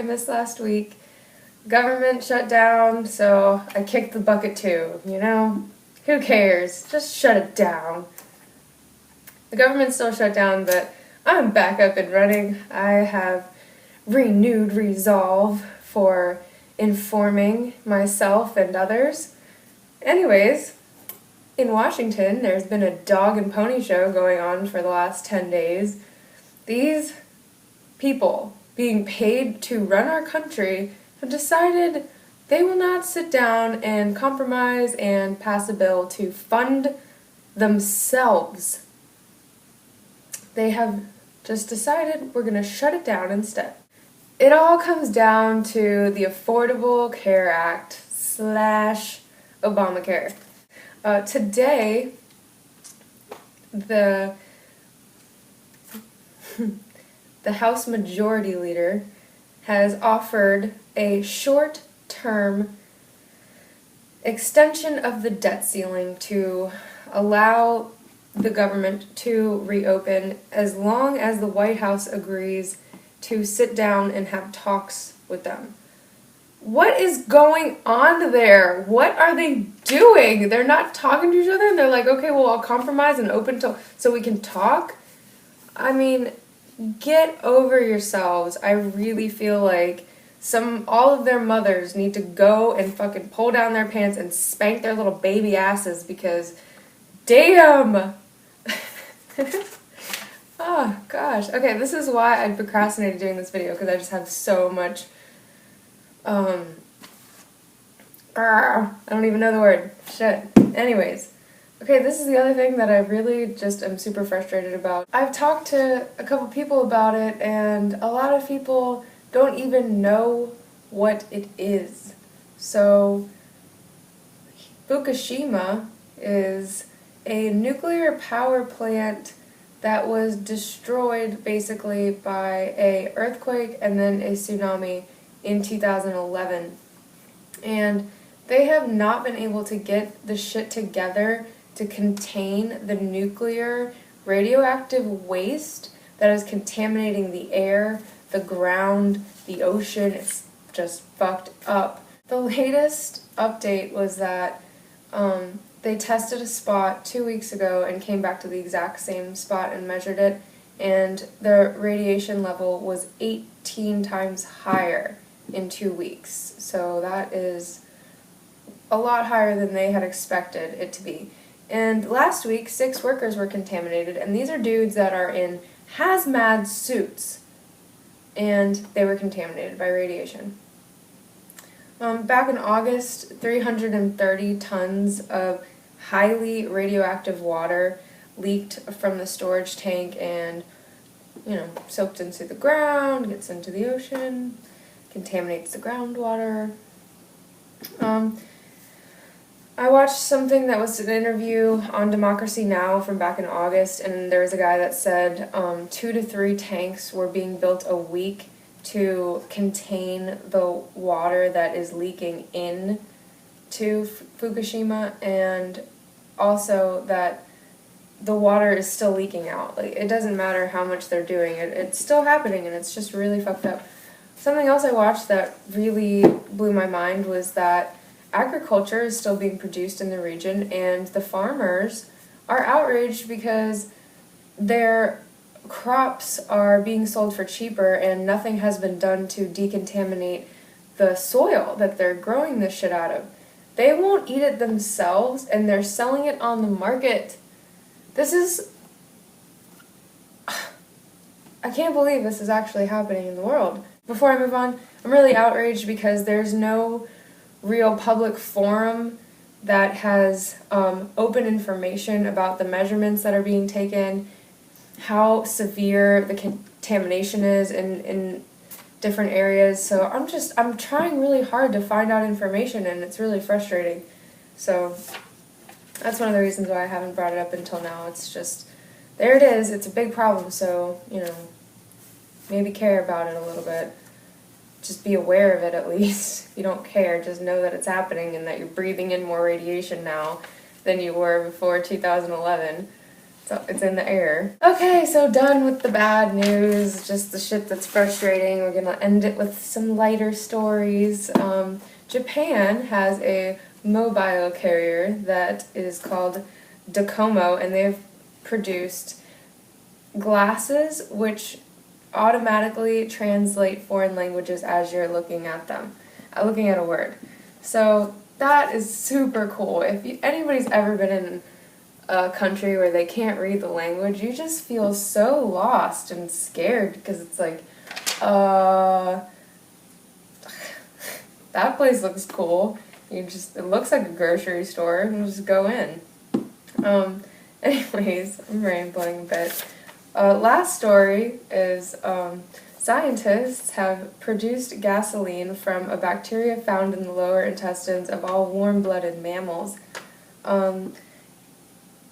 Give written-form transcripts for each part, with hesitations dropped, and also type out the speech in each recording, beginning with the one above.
I missed last week. Government shut down, so I kicked the bucket too, you know? Who cares? Just shut it down. The government's still shut down, but I'm back up and running. I have renewed resolve for informing myself and others. Anyways, in Washington, there's been a dog and pony show going on for the last 10 days. These people being paid to run our country have decided they will not sit down and compromise and pass a bill to fund themselves. They have just decided we're going to shut it down instead. It all comes down to the Affordable Care Act / Obamacare. Today, the House Majority Leader has offered a short-term extension of the debt ceiling to allow the government to reopen as long as the White House agrees to sit down and have talks with them. What is going on there? What are they doing? They're not talking to each other and they're like, okay, well, I'll compromise and open so we can talk? I mean, get over yourselves. I really feel like all of their mothers need to go and fucking pull down their pants and spank their little baby asses because, damn! Oh, gosh. Okay, this is why I procrastinated doing this video, because I just have so much, I don't even know the word. Shit. Anyways. Okay, this is the other thing that I really just am super frustrated about. I've talked to a couple people about it, and a lot of people don't even know what it is. So, Fukushima is a nuclear power plant that was destroyed basically by an earthquake and then a tsunami in 2011. And they have not been able to get the shit together to contain the nuclear radioactive waste that is contaminating the air, the ground, the ocean. It's just fucked up. The latest update was that they tested a spot 2 weeks ago and came back to the exact same spot and measured it, and the radiation level was 18 times higher in 2 weeks. So that is a lot higher than they had expected it to be. And last week, 6 workers were contaminated, and these are dudes that are in hazmat suits, and they were contaminated by radiation. Back in August, 330 tons of highly radioactive water leaked from the storage tank and, soaked into the ground, gets into the ocean, contaminates the groundwater. I watched something that was an interview on Democracy Now! From back in August, and there was a guy that said 2 to 3 tanks were being built a week to contain the water that is leaking in to Fukushima, and also that the water is still leaking out. Like, it doesn't matter how much they're doing it, it's still happening, and it's just really fucked up. Something else I watched that really blew my mind was that agriculture is still being produced in the region, and the farmers are outraged because their crops are being sold for cheaper and nothing has been done to decontaminate the soil that they're growing this shit out of. They won't eat it themselves, and they're selling it on the market. This is... I can't believe this is actually happening in the world. Before I move on, I'm really outraged because there's no real public forum that has open information about the measurements that are being taken, how severe the contamination is in different areas. So I'm trying really hard to find out information, and it's really frustrating. So that's one of the reasons why I haven't brought it up until now. It's just, there it is, it's a big problem, so, maybe care about it a little bit. Just be aware of it at least. If you don't care, just know that it's happening and that you're breathing in more radiation now than you were before 2011. It's So it's in the air. Okay, so done with the bad news, just the shit that's frustrating. We're gonna end it with some lighter stories. Japan has a mobile carrier that is called Docomo, and they've produced glasses which automatically translate foreign languages as you're looking at them, looking at a word. So that is super cool. If anybody's ever been in a country where they can't read the language, you just feel so lost and scared because it's like, that place looks cool. It looks like a grocery store. You just go in. Anyways, I'm rambling a bit. Last story is scientists have produced gasoline from a bacteria found in the lower intestines of all warm-blooded mammals.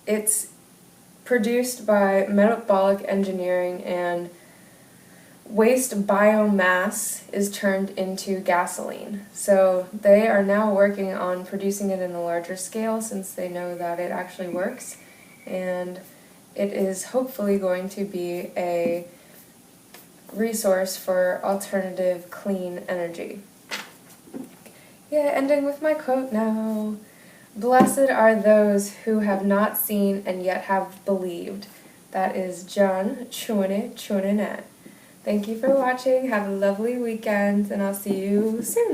It's produced by metabolic engineering, and waste biomass is turned into gasoline. So they are now working on producing it in a larger scale since they know that it actually works, and it is hopefully going to be a resource for alternative clean energy. Yeah, ending with my quote now. Blessed are those who have not seen and yet have believed. That is John Chuanet. Thank you for watching. Have a lovely weekend, and I'll see you soon.